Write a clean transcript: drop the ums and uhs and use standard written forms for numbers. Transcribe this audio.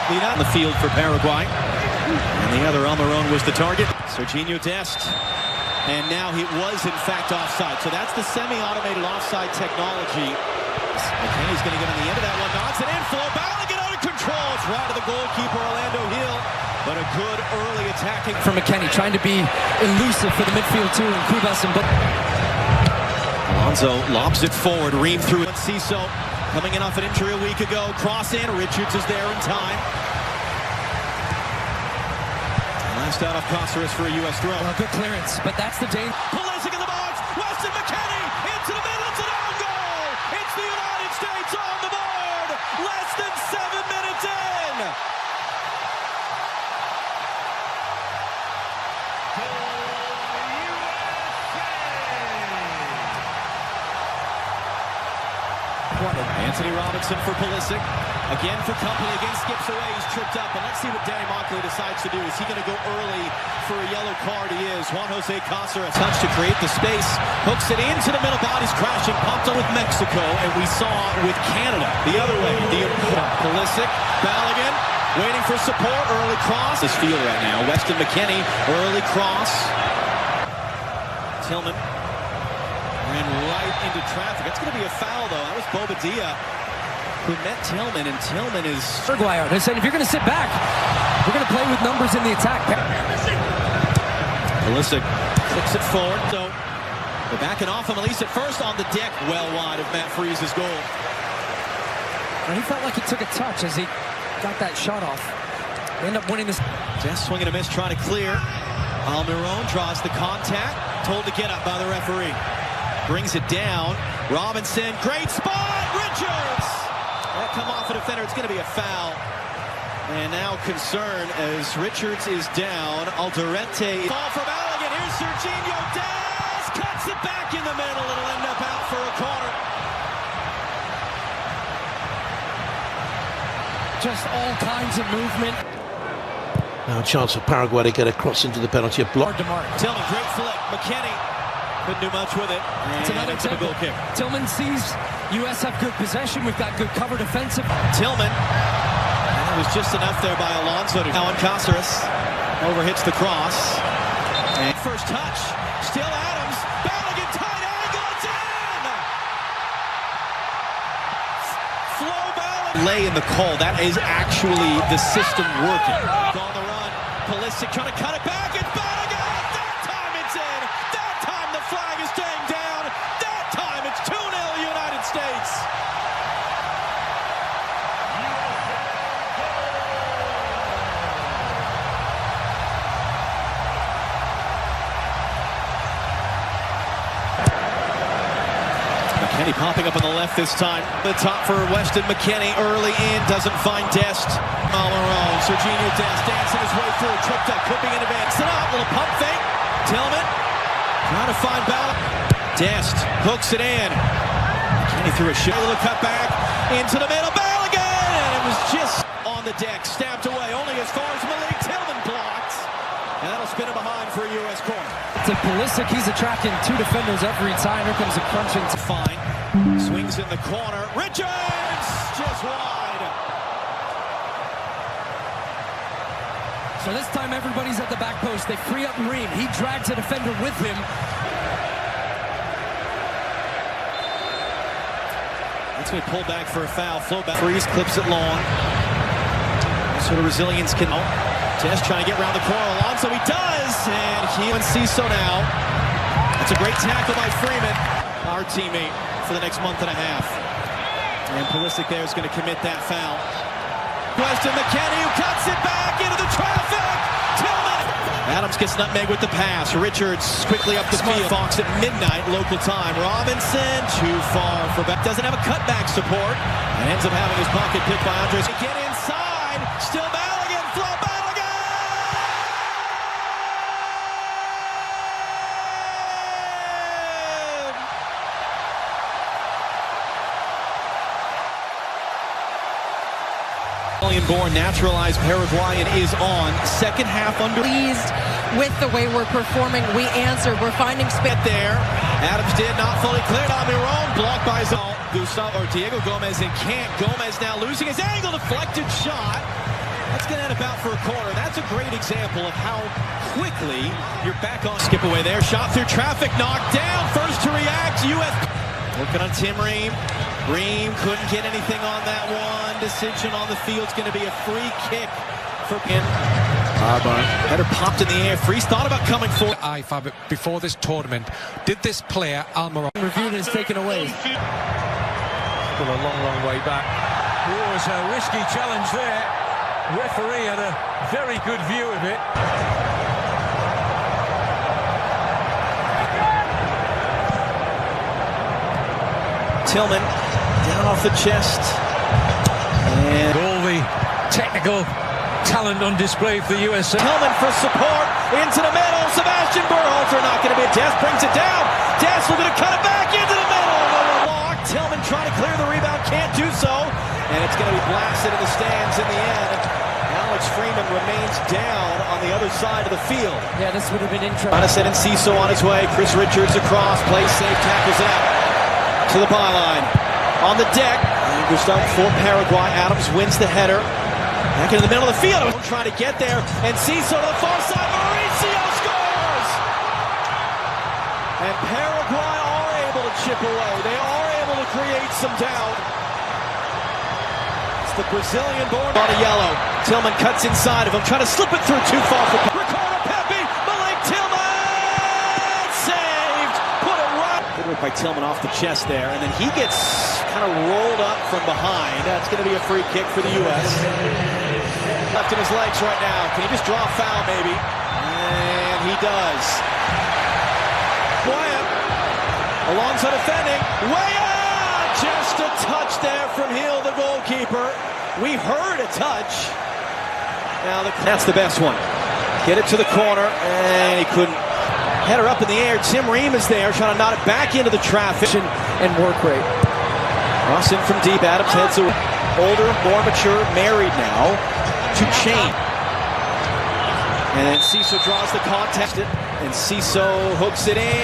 Lead out in the field for Paraguay. And the other Almiron was the target. Serginho Dest. And now he was, in fact, offside. So that's the semi-automated offside technology. McKenny's going to get on the end of that one. Nods it in. Flo Balogun under control. It's right to the goalkeeper, Orlando Hill. But a good early attacking from McKenny, trying to be elusive for the midfield too, and Kubas and Alonso lobs it forward. Ream through it. Ciso coming in off an injury a week ago. Cross in. Richards is there in time. Last out of Cáceres for a U.S. throw. Well, good clearance, but that's the danger. Pulisic in the box. Weston McKennie into the middle. It's an own goal. It's the United States on the board. Less than 7 minutes in. Anthony Robinson for Pulisic. Again for company. Again skips away. He's tripped up. And let's see what Danny Monclay decides to do. Is he going to go early for a yellow card? He is. Juan Jose Cáceres. Touch to create the space. Hooks it into the middle. Bodies crashing. Pumped on with Mexico. And we saw with Canada the other way. Pulisic. Balogun. Waiting for support. Early cross. This field right now. Weston McKennie. Early cross. Tillman. Ran right into traffic. That's going to be a foul, though. That was Bobadilla who met Tillman, and Tillman is... Paraguay. They're saying, if you're going to sit back, we're going to play with numbers in the attack. Pulisic flicks it forward, so they're backing off him, at least at first on the deck, well wide of Matt Freese's goal. And he felt like he took a touch as he got that shot off. They end up winning this. Just swinging a miss, trying to clear. Almiron draws the contact, told to get up by the referee. Brings it down. Robinson, great spot. Richards. That come off a defender. It's going to be a foul. And now concern as Richards is down. Alderete. Ball from Balogun. Here's Serginho Dest. Cuts it back in the middle. It'll end up out for a corner. Just all kinds of movement. Now a chance for Paraguay to get across into the penalty block. Tillman, great flick. McKennie. Couldn't do much with it. It's another goal kick. Tillman sees U.S. have good possession. We've got good cover defensive. Tillman. And it was just enough there by Alonso. Now Cáceres overhits the cross. And first touch. Still Adams. Balogun tight angle. It's in! Flo Balogun. Lay in the call. That is actually the system working. On the run. Pulisic trying to cut it back. It's Balogun. That time it's in. That time the flag is staying down. That time it's 2-0 United States. McKennie popping up on the left this time. The top for Weston McKennie. Early in. Doesn't find Dest. Almiron. Serginho Dest dancing his way through. Tripped up. Could be in advance. Sit out. Little pump fake. Tillman. Trying to find Balogun. Dest hooks it in. McKennie threw a shot. A little cut back. Into the middle. Balogun. And it was just on the deck. Stabbed away. Only as far as Malik Tillman blocked. And that'll spin him behind for a U.S. corner. To Pulisic, he's attracting two defenders every time. Here comes a crunching. Fine. Swings in the corner. Richards! Just wide. So this time everybody's at the back post. They free up Ream. He drags a defender with him. That's going to pull back for a foul. Flow back. Freeze clips it long. What sort of resilience can... Test trying to get around the corner. Alonso, he does! And he and Ciso now. That's a great tackle by Freeman, our teammate, for the next month and a half. And Pulisic there is going to commit that foul. Weston McKennie, who cuts it back into the traffic! Tillman! Adams gets nutmeg with the pass. Richards quickly up the field. Fox at midnight, local time. Robinson, too far for back. Doesn't have a cutback support. And ends up having his pocket picked by Andres. Get inside. Still Balogun. Flo Balogun! Born naturalized Paraguayan is on. Second half under. Pleased with the way we're performing. We answered. We're finding space there. Adams did not fully cleared on their own. Blocked by Gustavo or Diego Gomez and can't. Gomez now losing his angle. Deflected shot. That's going to end about for a corner. That's a great example of how quickly you're back on. Skip away there. Shot through traffic. Knocked down. First to react. U.S. Working on Tim Ream. Ream couldn't get anything on that one. Decision on the field is going to be a free kick for him. Header popped in the air. Freeze thought about coming forward. IFAB before this tournament. Did this player, Almiron, Reviewed is taken away. Still a long way back. Oh, it's a risky challenge there. Referee had a very good view of it. Tillman down off the chest. And All the technical talent on display for the USA. Tillman for support into the middle. Sebastian Berhalter not going to be a Des brings it down. Des looking to cut it back into the middle. Lower block. Tillman trying to clear the rebound, can't do so. And it's going to be blasted in the stands in the end. Alex Freeman remains down on the other side of the field. Yeah, this would have been interesting. Jonathan and Ciso on his way. Chris Richards across. Plays safe, tackles it out to the byline. On the deck. Gustav for Paraguay. Adams wins the header. Back into the middle of the field. Trying to get there. And Ciso to the far side. Mauricio scores! And Paraguay are able to chip away. They are able to create some doubt. It's the Brazilian-born on a yellow. Tillman cuts inside of him. Trying to slip it through too far for Ricardo Pepi. Malik Tillman saved. Put it right. Good work by Tillman off the chest there. And then he gets kind of rolled up from behind. That's going to be a free kick for the U.S. Left in his legs right now. Can he just draw a foul maybe? And he does. Wyatt alongside defending. Way out! Just a touch there from Hill, the goalkeeper. We heard a touch. Now that's the best one. Get it to the corner, and he couldn't. Header up in the air. Tim Ream is there, trying to knot it back into the traffic. And work rate. Cross in from deep. Adams heads away. Older, more mature, married now to Chain. And then Ciso draws the contest, and Ciso hooks it in.